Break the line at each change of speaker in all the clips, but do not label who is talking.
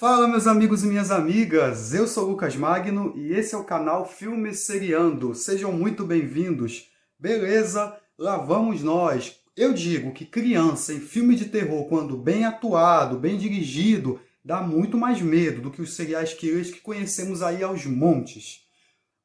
Fala, meus amigos e minhas amigas, eu sou o Lucas Magno e esse é o canal Filme Seriando. Sejam muito bem-vindos. Beleza? Lá vamos nós. Eu digo que criança em filme de terror, quando bem atuado, bem dirigido, dá muito mais medo do que os serial killers que conhecemos aí aos montes.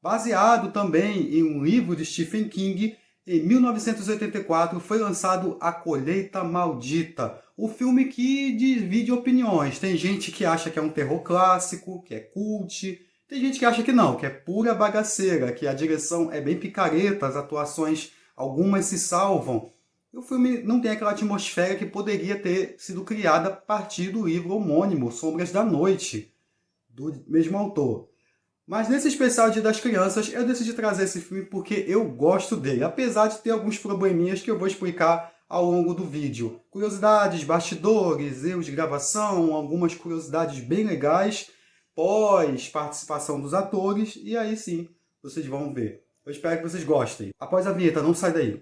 Baseado também em um livro de Stephen King, em 1984 foi lançado A Colheita Maldita, o filme que divide opiniões. Tem gente que acha que é um terror clássico, que é cult. Tem gente que acha que não, que é pura bagaceira, que a direção é bem picareta, as atuações, algumas se salvam. E o filme não tem aquela atmosfera que poderia ter sido criada a partir do livro homônimo, Sombras da Noite, do mesmo autor. Mas nesse especial Dia das Crianças, eu decidi trazer esse filme porque eu gosto dele, apesar de ter alguns probleminhas que eu vou explicar ao longo do vídeo. Curiosidades, bastidores, erros de gravação, algumas curiosidades bem legais, pós-participação dos atores, e aí sim, vocês vão ver. Eu espero que vocês gostem. Após a vinheta, não sai daí.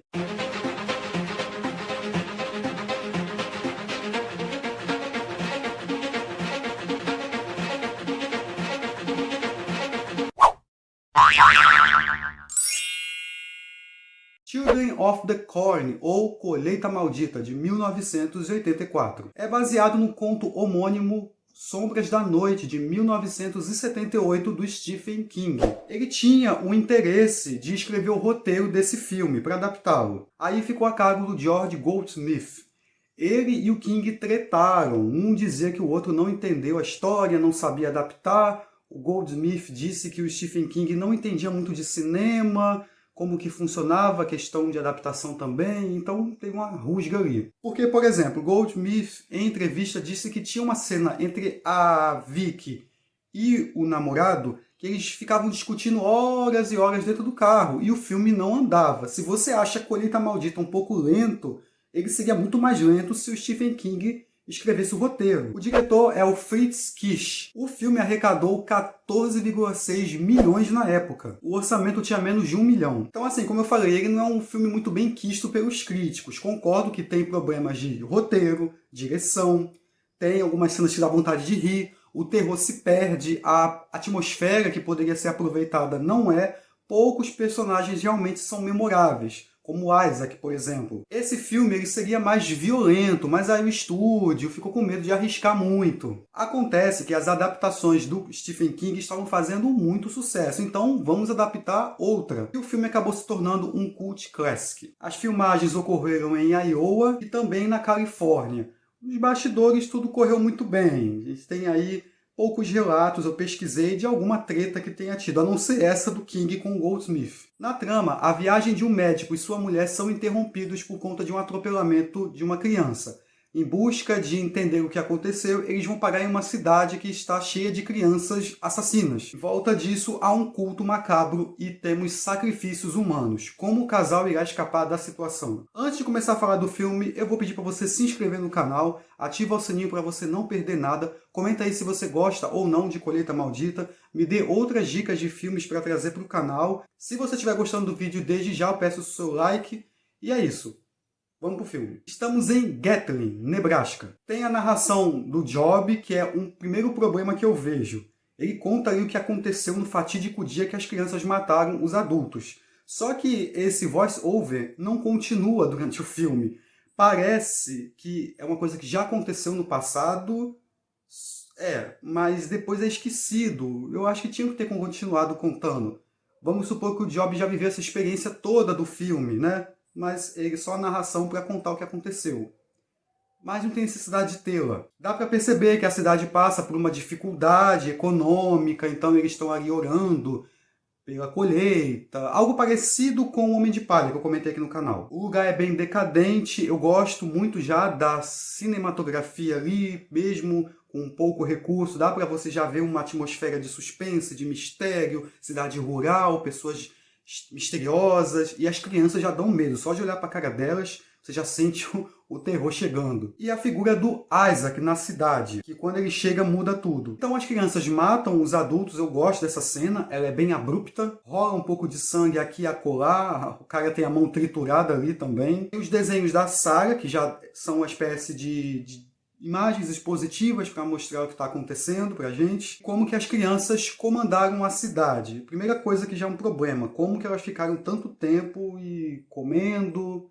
Children of the Corn, ou Colheita Maldita, de 1984. É baseado no conto homônimo Sombras da Noite, de 1978, do Stephen King. Ele tinha o interesse de escrever o roteiro desse filme, para adaptá-lo. Aí ficou a cargo do George Goldsmith. Ele e o King tretaram. Um dizia que o outro não entendeu a história, não sabia adaptar. O Goldsmith disse que o Stephen King não entendia muito de cinema, como que funcionava a questão de adaptação também, então teve uma rusga ali. Porque, por exemplo, Goldsmith, em entrevista, disse que tinha uma cena entre a Vicky e o namorado que eles ficavam discutindo horas e horas dentro do carro, e o filme não andava. Se você acha Colheita Maldita um pouco lento, ele seria muito mais lento se o Stephen King escrevesse o roteiro. O diretor é o Fritz Kish. O filme arrecadou 14,6 milhões na época. O orçamento tinha menos de 1 milhão. Então, assim, como eu falei, ele não é um filme muito bem quisto pelos críticos. Concordo que tem problemas de roteiro, direção, tem algumas cenas que dá vontade de rir, o terror se perde, a atmosfera que poderia ser aproveitada não é. Poucos personagens realmente são memoráveis, como Isaac, por exemplo. Esse filme ele seria mais violento, mas aí o estúdio ficou com medo de arriscar muito. Acontece que as adaptações do Stephen King estavam fazendo muito sucesso, então vamos adaptar outra. E o filme acabou se tornando um cult classic. As filmagens ocorreram em Iowa e também na Califórnia. Nos bastidores tudo correu muito bem. A gente tem aí poucos relatos, eu pesquisei, de alguma treta que tenha tido, a não ser essa do King com o Goldsmith. Na trama, a viagem de um médico e sua mulher são interrompidos por conta de um atropelamento de uma criança. Em busca de entender o que aconteceu, eles vão parar em uma cidade que está cheia de crianças assassinas. Em volta disso, há um culto macabro e temos sacrifícios humanos. Como o casal irá escapar da situação? Antes de começar a falar do filme, eu vou pedir para você se inscrever no canal, ativa o sininho para você não perder nada, comenta aí se você gosta ou não de Colheita Maldita, me dê outras dicas de filmes para trazer para o canal. Se você estiver gostando do vídeo, desde já eu peço o seu like. E é isso. Vamos pro filme. Estamos em Gatlin, Nebraska. Tem a narração do Job, que é um primeiro problema que eu vejo. Ele conta ali o que aconteceu no fatídico dia que as crianças mataram os adultos. Só que esse voice-over não continua durante o filme. Parece que é uma coisa que já aconteceu no passado, mas depois é esquecido. Eu acho que tinha que ter continuado contando. Vamos supor que o Job já viveu essa experiência toda do filme, né? Mas ele só a narração para contar o que aconteceu. Mas não tem necessidade de tê-la. Dá para perceber que a cidade passa por uma dificuldade econômica, então eles estão ali orando pela colheita, algo parecido com o Homem de Palha, que eu comentei aqui no canal. O lugar é bem decadente, eu gosto muito já da cinematografia ali, mesmo com pouco recurso, dá para você já ver uma atmosfera de suspense, de mistério, cidade rural, pessoas misteriosas, e as crianças já dão medo. Só de olhar para a cara delas, você já sente o terror chegando. E a figura do Isaac na cidade, que quando ele chega muda tudo. Então as crianças matam os adultos, eu gosto dessa cena, ela é bem abrupta, rola um pouco de sangue aqui e acolá, o cara tem a mão triturada ali também. Tem os desenhos da Sarah, que já são uma espécie de imagens expositivas para mostrar o que está acontecendo para a gente. Como que as crianças comandaram a cidade. Primeira coisa que já é um problema. Como que elas ficaram tanto tempo e comendo.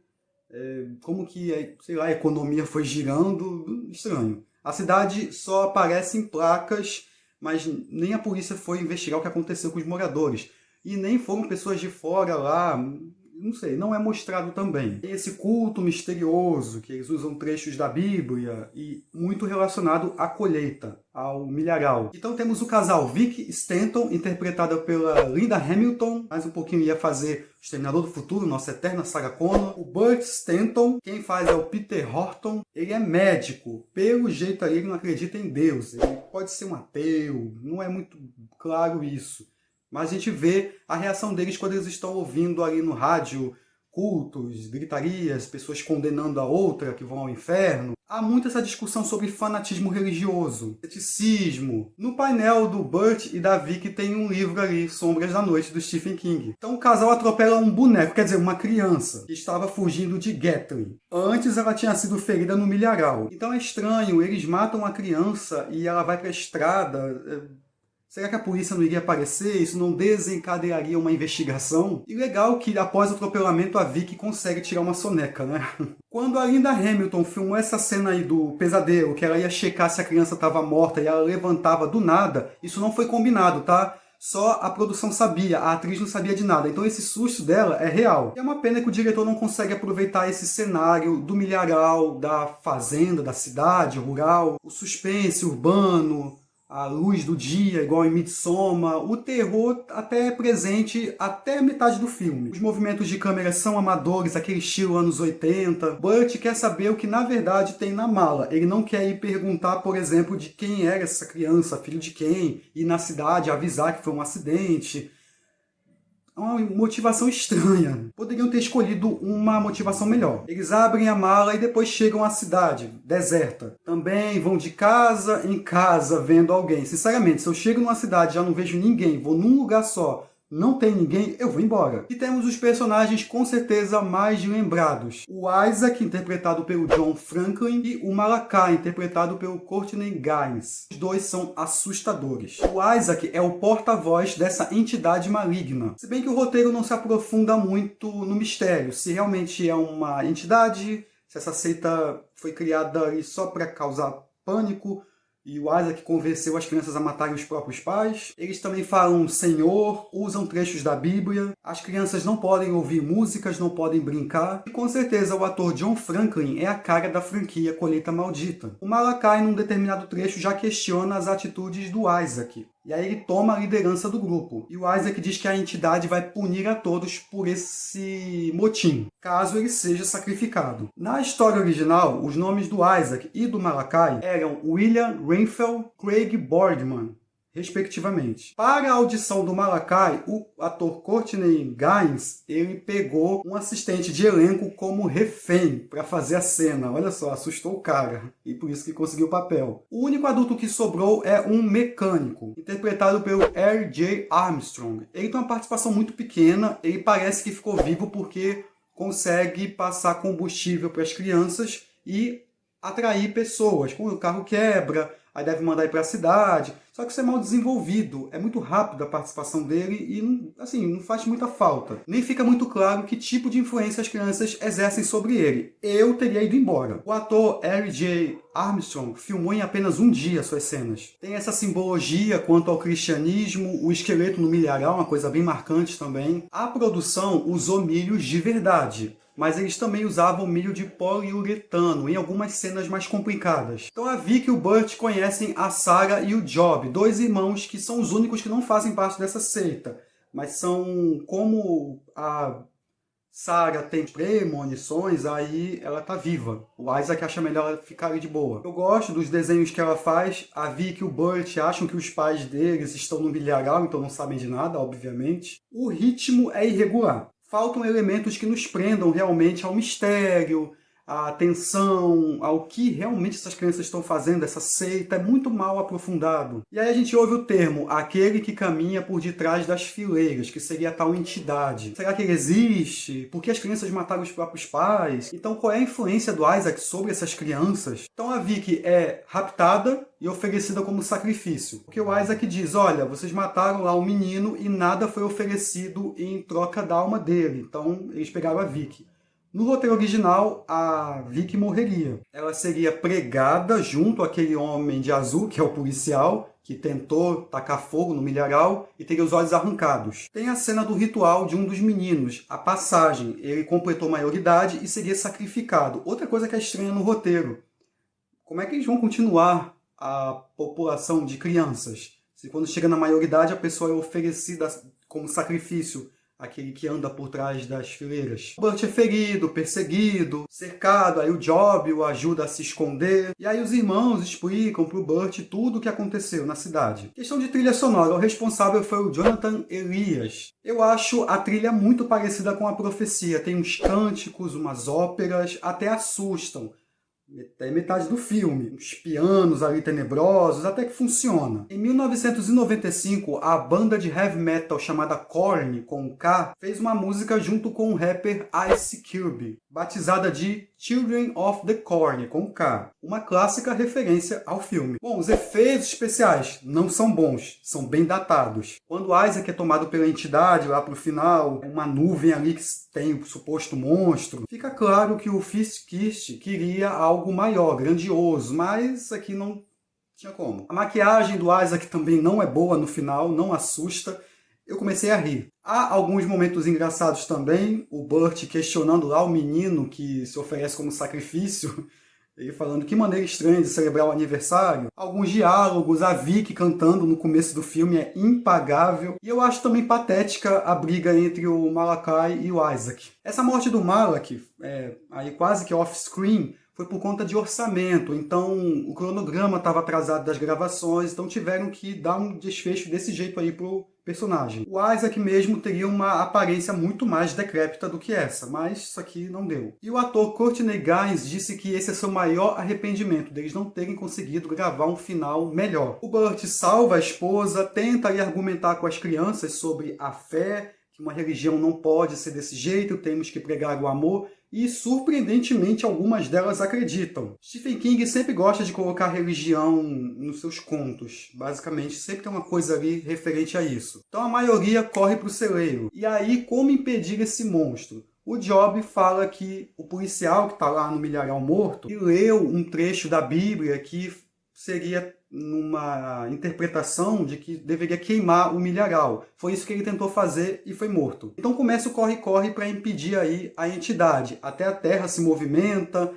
Como que, sei lá, a economia foi girando. Estranho. A cidade só aparece em placas, mas nem a polícia foi investigar o que aconteceu com os moradores. E nem foram pessoas de fora lá, não sei, não é mostrado também. Tem esse culto misterioso, que eles usam trechos da Bíblia, e muito relacionado à colheita, ao milharal. Então temos o casal Vic Stanton, interpretada pela Linda Hamilton, mais um pouquinho ia fazer o Exterminador do Futuro, nossa eterna Sarah Connor. O Burt Stanton, quem faz é o Peter Horton, ele é médico, pelo jeito aí ele não acredita em Deus, ele pode ser um ateu, não é muito claro isso. Mas a gente vê a reação deles quando eles estão ouvindo ali no rádio cultos, gritarias, pessoas condenando a outra que vão ao inferno. Há muito essa discussão sobre fanatismo religioso, ceticismo. No painel do Burt e da Vicky tem um livro ali, Sombras da Noite, do Stephen King. Então o casal atropela um boneco, quer dizer, uma criança, que estava fugindo de Gatlin. Antes ela tinha sido ferida no milharal. Então é estranho, eles matam a criança e ela vai para a estrada. Será que a polícia não iria aparecer? Isso não desencadearia uma investigação? E legal que após o atropelamento a Vicky consegue tirar uma soneca, né? Quando a Linda Hamilton filmou essa cena aí do pesadelo, que ela ia checar se a criança estava morta e ela levantava do nada, isso não foi combinado, tá? Só a produção sabia, a atriz não sabia de nada. Então esse susto dela é real. E é uma pena que o diretor não consegue aproveitar esse cenário do milharal, da fazenda, da cidade rural, o suspense urbano, a luz do dia, igual em Midsommar, o terror até é presente até a metade do filme. Os movimentos de câmera são amadores, aquele estilo anos 80. Burt quer saber o que na verdade tem na mala. Ele não quer ir perguntar, por exemplo, de quem era essa criança, filho de quem, ir na cidade avisar que foi um acidente. É uma motivação estranha. Poderiam ter escolhido uma motivação melhor. Eles abrem a mala e depois chegam à cidade, deserta. Também vão de casa em casa vendo alguém. Sinceramente, se eu chego numa cidade e já não vejo ninguém, vou num lugar só, não tem ninguém, eu vou embora. E temos os personagens com certeza mais lembrados. O Isaac, interpretado pelo John Franklin, e o Malachi, interpretado pelo Courtney Gaines. Os dois são assustadores. O Isaac é o porta-voz dessa entidade maligna. Se bem que o roteiro não se aprofunda muito no mistério, se realmente é uma entidade, se essa seita foi criada ali só para causar pânico, e o Isaac convenceu as crianças a matarem os próprios pais. Eles também falam Senhor, usam trechos da Bíblia. As crianças não podem ouvir músicas, não podem brincar. E com certeza o ator John Franklin é a cara da franquia Colheita Maldita. O Malachi, num determinado trecho, já questiona as atitudes do Isaac. E aí ele toma a liderança do grupo. E o Isaac diz que a entidade vai punir a todos por esse motim, caso ele seja sacrificado. Na história original, os nomes do Isaac e do Malachi eram William Renfell, Craig Boardman, respectivamente. Para a audição do Malachi, o ator Courtney Gaines, ele pegou um assistente de elenco como refém para fazer a cena. Olha só, assustou o cara. E por isso que conseguiu o papel. O único adulto que sobrou é um mecânico, interpretado pelo R.J. Armstrong. Ele tem uma participação muito pequena, ele parece que ficou vivo porque consegue passar combustível para as crianças e atrair pessoas. Quando o carro quebra, aí deve mandar ir para a cidade. Só que isso é mal desenvolvido. É muito rápido a participação dele e assim, não faz muita falta. Nem fica muito claro que tipo de influência as crianças exercem sobre ele. Eu teria ido embora. O ator R.J. Armstrong filmou em apenas um dia suas cenas. Tem essa simbologia quanto ao cristianismo, o esqueleto no milharal, uma coisa bem marcante também. A produção usou milhos de verdade, mas eles também usavam milho de poliuretano em algumas cenas mais complicadas. Então a Vicky e o Burt conhecem a Sarah e o Job, dois irmãos que são os únicos que não fazem parte dessa seita, mas são, como a Sarah tem premonições, aí ela tá viva. O Isaac acha melhor ela ficar ali de boa. Eu gosto dos desenhos que ela faz. A Vicky e o Burt acham que os pais deles estão no milharal, então não sabem de nada, obviamente. O ritmo é irregular. Faltam elementos que nos prendam realmente ao mistério, a atenção ao que realmente essas crianças estão fazendo, essa seita, é muito mal aprofundado. E aí a gente ouve o termo, aquele que caminha por detrás das fileiras, que seria a tal entidade. Será que ele existe? Por que as crianças mataram os próprios pais? Então qual é a influência do Isaac sobre essas crianças? Então a Vicky é raptada e oferecida como sacrifício. Porque o Isaac diz, olha, vocês mataram lá um menino e nada foi oferecido em troca da alma dele. Então eles pegaram a Vicky. No roteiro original, a Vicky morreria. Ela seria pregada junto àquele homem de azul, que é o policial, que tentou tacar fogo no milharal e teria os olhos arrancados. Tem a cena do ritual de um dos meninos, a passagem. Ele completou maioridade e seria sacrificado. Outra coisa que é estranha no roteiro. Como é que eles vão continuar a população de crianças? Se quando chega na maioridade a pessoa é oferecida como sacrifício, aquele que anda por trás das fileiras. O Burt é ferido, perseguido, cercado, aí o Job o ajuda a se esconder. E aí os irmãos explicam pro Burt tudo o que aconteceu na cidade. Questão de trilha sonora, o responsável foi o Jonathan Elias. Eu acho a trilha muito parecida com a Profecia. Tem uns cânticos, umas óperas, até assustam. Até metade do filme. Uns pianos ali tenebrosos, até que funciona. Em 1995, a banda de heavy metal chamada Korn, com K, fez uma música junto com o rapper Ice Cube, batizada de Children of the Corn, com K. Uma clássica referência ao filme. Bom, os efeitos especiais não são bons, são bem datados. Quando Isaac é tomado pela entidade, lá pro final, uma nuvem ali que tem o suposto monstro, fica claro que o Fiskist queria algo maior, grandioso, mas aqui não tinha como. A maquiagem do Isaac também não é boa no final, não assusta. Eu comecei a rir. Há alguns momentos engraçados também, o Burt questionando lá o menino que se oferece como sacrifício, ele falando que maneira estranha de celebrar o aniversário. Alguns diálogos, a Vicky cantando no começo do filme é impagável. E eu acho também patética a briga entre o Malachi e o Isaac. Essa morte do Malachi, aí quase que off-screen, foi por conta de orçamento, então o cronograma estava atrasado das gravações, então tiveram que dar um desfecho desse jeito aí pro personagem. O Isaac mesmo teria uma aparência muito mais decrépita do que essa, mas isso aqui não deu. E o ator Courtney Gaines disse que esse é seu maior arrependimento, deles não terem conseguido gravar um final melhor. O Burt salva a esposa, tenta aí argumentar com as crianças sobre a fé, que uma religião não pode ser desse jeito, temos que pregar o amor, e surpreendentemente algumas delas acreditam. Stephen King sempre gosta de colocar religião nos seus contos, basicamente sempre tem uma coisa ali referente a isso. Então a maioria corre para o celeiro. E aí, como impedir esse monstro? O Job fala que o policial que está lá no milharal morto, ele leu um trecho da Bíblia que seria numa interpretação de que deveria queimar o milharal. Foi isso que ele tentou fazer e foi morto. Então começa o corre-corre para impedir aí a entidade. Até a terra se movimenta,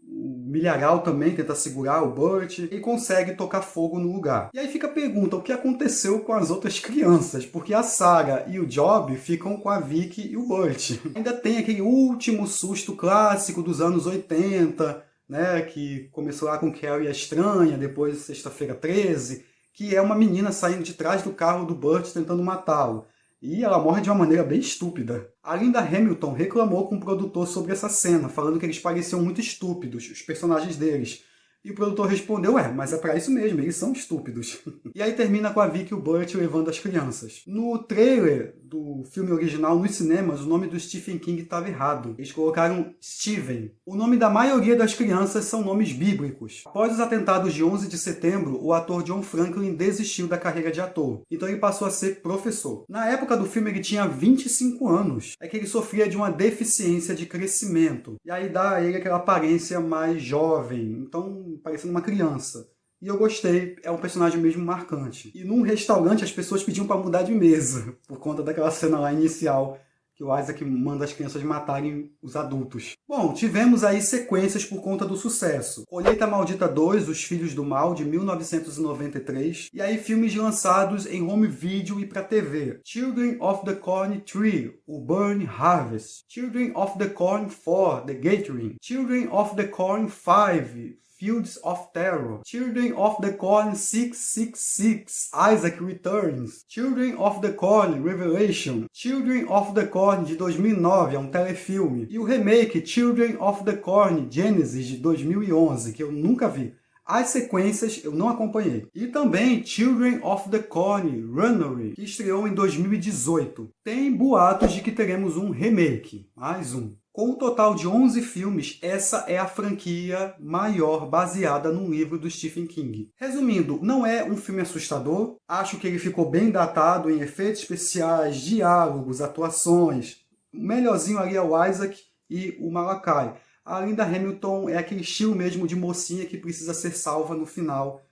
o milharal também tenta segurar o Burt e consegue tocar fogo no lugar. E aí fica a pergunta, o que aconteceu com as outras crianças? Porque a Sarah e o Job ficam com a Vicky e o Burt. Ainda tem aquele último susto clássico dos anos 80, né, que começou lá com Carrie a Estranha, depois Sexta-feira 13, que é uma menina saindo de trás do carro do Burt tentando matá-lo. E ela morre de uma maneira bem estúpida. A Linda Hamilton reclamou com o produtor sobre essa cena, falando que eles pareciam muito estúpidos, os personagens deles. E o produtor respondeu, mas é pra isso mesmo, eles são estúpidos. E aí termina com a Vicky e o Burt levando as crianças. No trailer do filme original, nos cinemas, o nome do Stephen King estava errado. Eles colocaram Steven. O nome da maioria das crianças são nomes bíblicos. Após os atentados de 11 de setembro, o ator John Franklin desistiu da carreira de ator. Então ele passou a ser professor. Na época do filme ele tinha 25 anos. É que ele sofria de uma deficiência de crescimento. E aí dá a ele aquela aparência mais jovem. Então, parecendo uma criança. E eu gostei, é um personagem mesmo marcante. E num restaurante as pessoas pediam para mudar de mesa, por conta daquela cena lá inicial, que o Isaac manda as crianças matarem os adultos. Bom, tivemos aí sequências por conta do sucesso. Colheita Maldita 2, Os Filhos do Mal, de 1993. E aí filmes lançados em home video e para TV. Children of the Corn 3, O Burn Harvest. Children of the Corn 4, The Gathering. Children of the Corn 5, Fields of Terror, Children of the Corn 666, Isaac Returns, Children of the Corn Revelation, Children of the Corn de 2009, é um telefilme, e o remake Children of the Corn Genesis de 2011, que eu nunca vi. As sequências eu não acompanhei. E também Children of the Corn Runaway, que estreou em 2018. Tem boatos de que teremos um remake, mais um. Com um total de 11 filmes, essa é a franquia maior baseada num livro do Stephen King. Resumindo, não é um filme assustador. Acho que ele ficou bem datado em efeitos especiais, diálogos, atuações. O melhorzinho ali é o Isaac e o Malachi. A Linda Hamilton é aquele estilo mesmo de mocinha que precisa ser salva no final,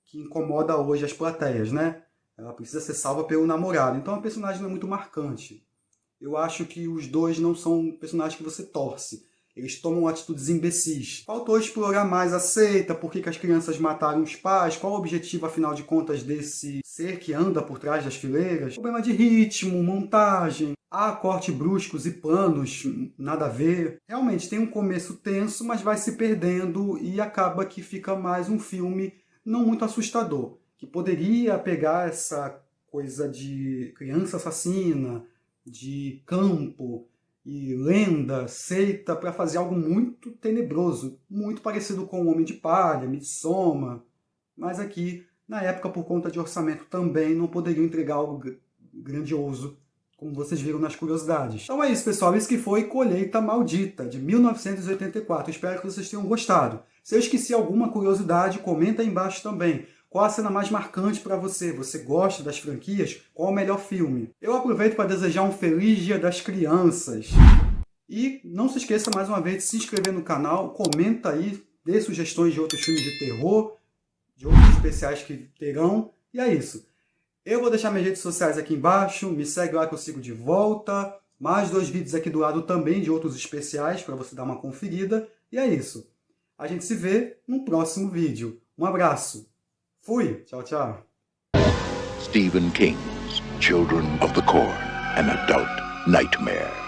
que incomoda hoje as plateias, né? Ela precisa ser salva pelo namorado. Então a personagem não é muito marcante. Eu acho que os dois não são personagens que você torce. Eles tomam atitudes imbecis. Faltou explorar mais a seita, por que as crianças mataram os pais, qual o objetivo, afinal de contas, desse ser que anda por trás das fileiras. Problema de ritmo, montagem, corte bruscos e planos, nada a ver. Realmente tem um começo tenso, mas vai se perdendo e acaba que fica mais um filme não muito assustador. Que poderia pegar essa coisa de criança assassina, de campo e lenda, seita, para fazer algo muito tenebroso, muito parecido com O Homem de Palha, Midsommar, mas aqui, na época, por conta de orçamento, também não poderiam entregar algo grandioso, como vocês viram nas curiosidades. Então é isso, pessoal, isso que foi Colheita Maldita, de 1984. Espero que vocês tenham gostado. Se eu esqueci alguma curiosidade, comenta aí embaixo também. Qual a cena mais marcante para você? Você gosta das franquias? Qual o melhor filme? Eu aproveito para desejar um feliz Dia das Crianças. E não se esqueça mais uma vez de se inscrever no canal, comenta aí, dê sugestões de outros filmes de terror, de outros especiais que terão. E é isso. Eu vou deixar minhas redes sociais aqui embaixo, me segue lá que eu sigo de volta. Mais 2 vídeos aqui do lado também de outros especiais para você dar uma conferida. E é isso. A gente se vê no próximo vídeo. Um abraço. Fui. Tchau, tchau.
Stephen King's Children of the Corn, an adult nightmare.